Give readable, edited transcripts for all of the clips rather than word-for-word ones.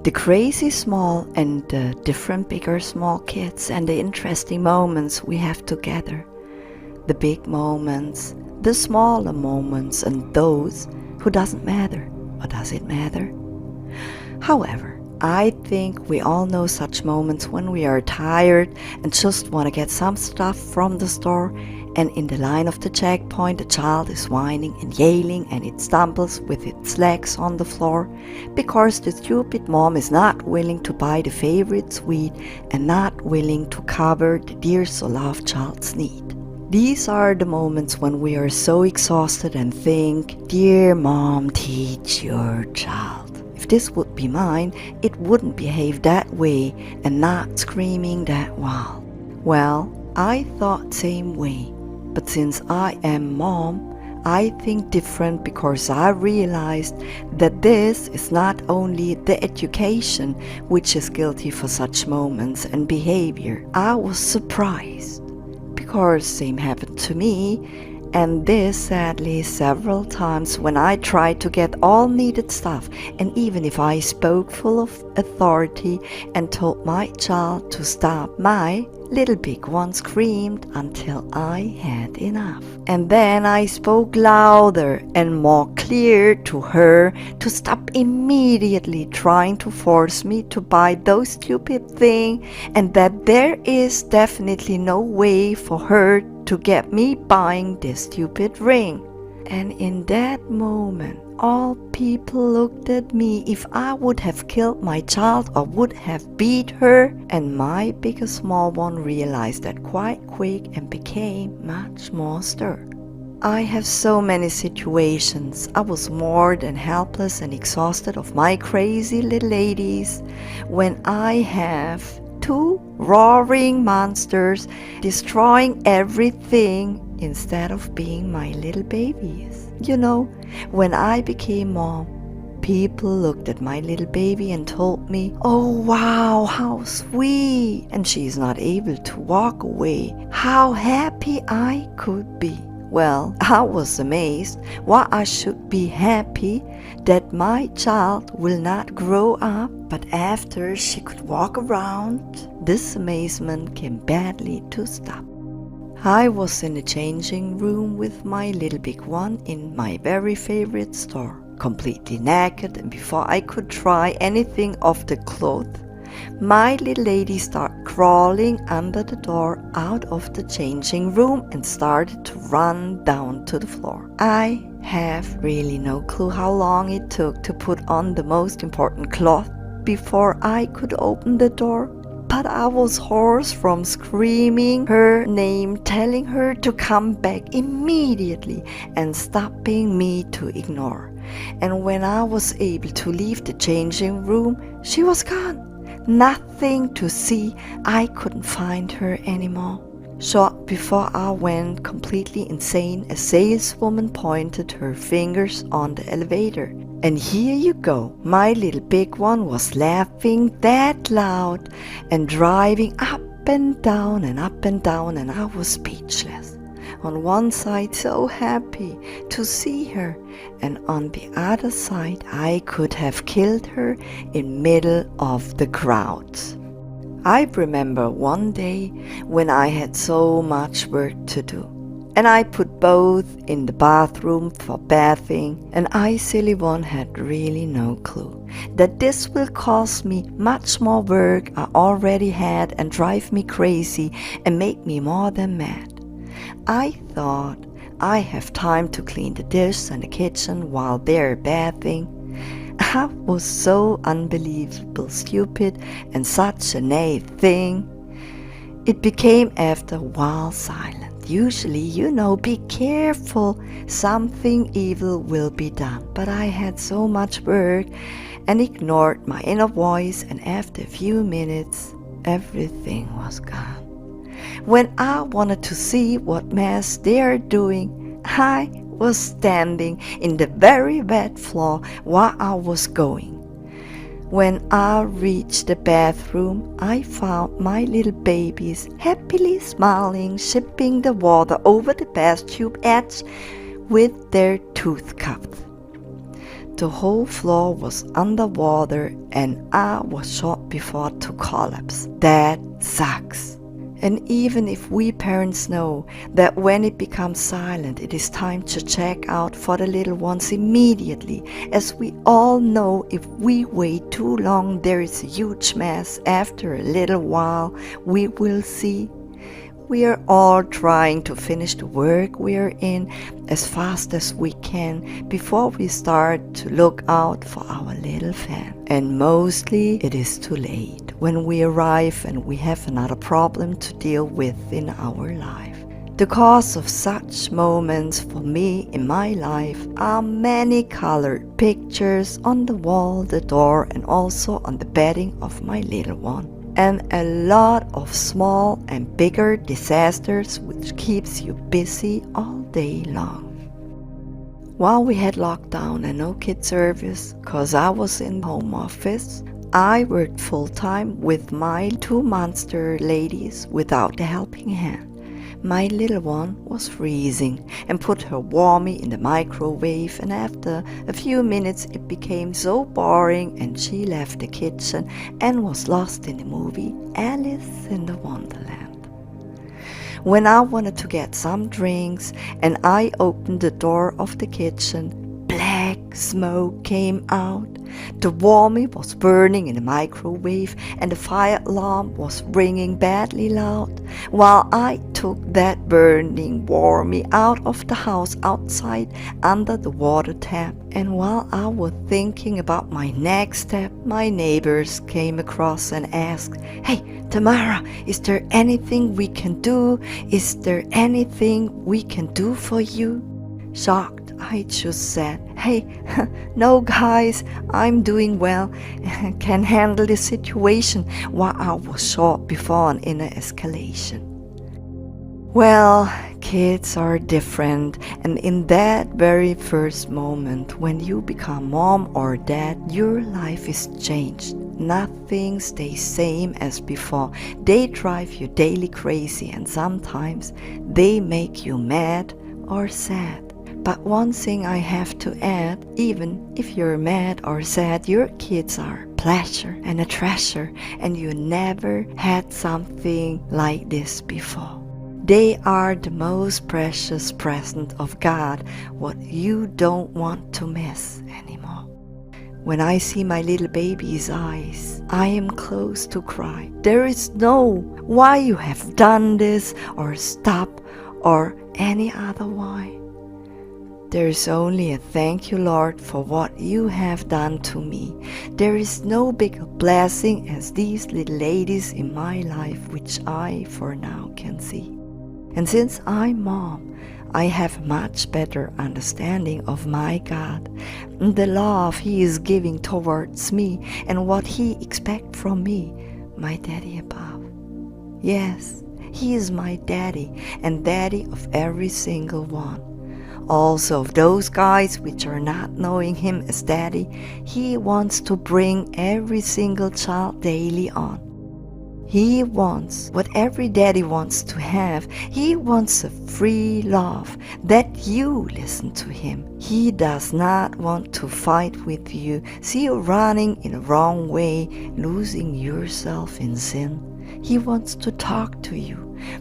The crazy small and the different bigger small kids and the interesting moments we have together. The big moments, the smaller moments, and those who doesn't matter. Or does it matter? However, I think we all know such moments when we are tired and just want to get some stuff from the store, and in the line of the checkpoint the child is whining and yelling and it stumbles with its legs on the floor because the stupid mom is not willing to buy the favorite sweet and not willing to cover the dear so loved child's need. These are the moments when we are so exhausted and think, dear mom, teach your child. If this would be mine, it wouldn't behave that way and not screaming that wild. Well, I thought same way, but since I am mom, I think different because I realized that this is not only the education which is guilty for such moments and behavior. I was surprised because same happened to me. And this sadly several times when I tried to get all needed stuff, and even if I spoke full of authority and told my child to stop, my little big one screamed until I had enough. And then I spoke louder and more clear to her to stop immediately trying to force me to buy those stupid things, and that there is definitely no way for her to get me buying this stupid ring. And in that moment, all people looked at me if I would have killed my child or would have beat her, and my big small one realized that quite quick and became much more stern. I have so many situations. I was more than helpless and exhausted of my crazy little ladies when I have two roaring monsters destroying everything instead of being my little babies. You know, when I became mom, people looked at my little baby and told me, oh wow, how sweet, and she's not able to walk away. How happy I could be. Well, I was amazed why I should be happy that my child will not grow up, but after she could walk around, this amazement came badly to stop. I was in the changing room with my little big one in my very favorite store, completely naked, and before I could try anything of the clothes, my little lady started crawling under the door out of the changing room and started to run down to the floor. I have really no clue how long it took to put on the most important cloth before I could open the door, but I was hoarse from screaming her name, telling her to come back immediately and stopping me to ignore. And when I was able to leave the changing room, she was gone. Nothing to see. I couldn't find her anymore. Short before I went completely insane, a saleswoman pointed her fingers on the elevator. And here you go, my little big one was laughing that loud and driving up and down and up and down, and I was speechless. On one side so happy to see her, and on the other side I could have killed her in middle of the crowd. I remember one day when I had so much work to do, and I put both in the bathroom for bathing, and I, silly one, had really no clue that this will cost me much more work I already had and drive me crazy and make me more than mad. I thought I have time to clean the dish and the kitchen while they're bathing. I was so unbelievable stupid and such a naive thing. It became after a while silent. Usually, you know, be careful, something evil will be done. But I had so much work and ignored my inner voice, and after a few minutes, everything was gone. When I wanted to see what mess they are doing, I was standing in the very wet floor while I was going. When I reached the bathroom, I found my little babies happily smiling, sipping the water over the bathtub edge with their tooth cups. The whole floor was underwater and I was shot before to collapse. That sucks. And even if we parents know that when it becomes silent, it is time to check out for the little ones immediately, as we all know if we wait too long, there is a huge mess. After a little while, we will see. We are all trying to finish the work we are in as fast as we can before we start to look out for our little fan. And mostly it is too late when we arrive and we have another problem to deal with in our life. The cause of such moments for me in my life are many colored pictures on the wall, the door, and also on the bedding of my little one. And a lot of small and bigger disasters which keeps you busy all day long. While we had lockdown and no kid service, cause I was in home office, I worked full-time with my 2 monster ladies without a helping hand. My little one was freezing and put her warmie in the microwave, and after a few minutes it became so boring and she left the kitchen and was lost in the movie Alice in the Wonderland. When I wanted to get some drinks and I opened the door of the kitchen, black smoke came out. The warmie was burning in the microwave and the fire alarm was ringing badly loud. While I took that burning warmie out of the house outside under the water tap, and while I was thinking about my next step, my neighbors came across and asked, "Hey, Tamara, is there anything we can do? Is there anything we can do for you?" Shocked, I just said, "Hey, no guys, I'm doing well, can handle the situation," while I was shot before an inner escalation. Well, kids are different, and in that very first moment when you become mom or dad, your life is changed. Nothing stays same as before. They drive you daily crazy and sometimes they make you mad or sad. But one thing I have to add, even if you're mad or sad, your kids are a pleasure and a treasure, and you never had something like this before. They are the most precious present of God, what you don't want to miss anymore. When I see my little baby's eyes, I am close to cry. There is no why you have done this or stop or any other why. There is only a thank you, Lord, for what you have done to me. There is no bigger blessing as these little ladies in my life which I for now can see. And since I'm mom, I have much better understanding of my God, and the love He is giving towards me and what He expects from me, my daddy above. Yes, He is my daddy and daddy of every single one. Also of those guys which are not knowing Him as daddy, He wants to bring every single child daily on. He wants what every daddy wants to have. He wants a free love, that you listen to Him. He does not want to fight with you, see you running in the wrong way, losing yourself in sin. He wants to talk to you,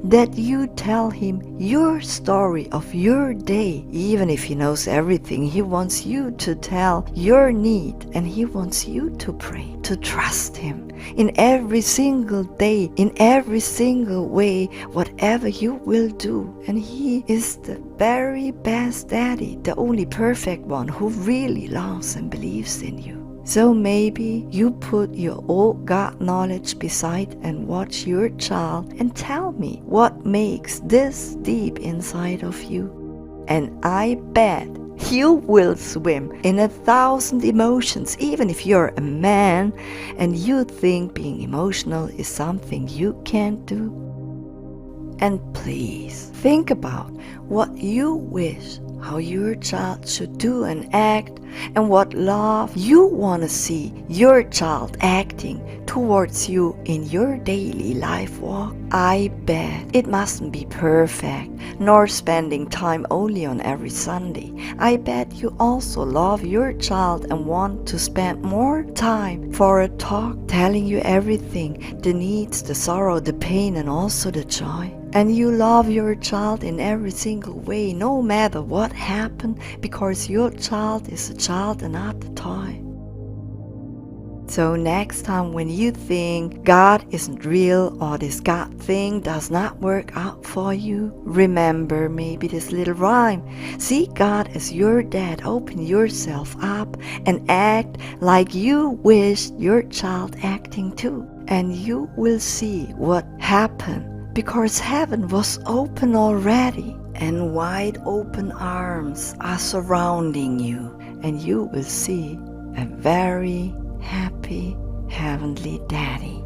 that you tell Him your story of your day. Even if He knows everything, He wants you to tell your need, and He wants you to pray, to trust Him in every single day, in every single way, whatever you will do. And He is the very best daddy, the only perfect one who really loves and believes in you. So maybe you put your old God knowledge beside and watch your child and tell me what makes this deep inside of you. And I bet you will swim in 1,000 emotions, even if you're a man and you think being emotional is something you can't do. And please think about what you wish, how your child should do and act, and what love you want to see your child acting towards you in your daily life walk. I bet it mustn't be perfect, nor spending time only on every Sunday. I bet you also love your child and want to spend more time for a talk, telling you everything, the needs, the sorrow, the pain, and also the joy. And you love your child in every single way, no matter what happened, because your child is a child and not a toy. So next time when you think God isn't real or this God thing does not work out for you, remember maybe this little rhyme. See God as your dad, open yourself up and act like you wish your child acting too. And you will see what happened. Because heaven was open already, and wide open arms are surrounding you, and you will see a very happy heavenly daddy.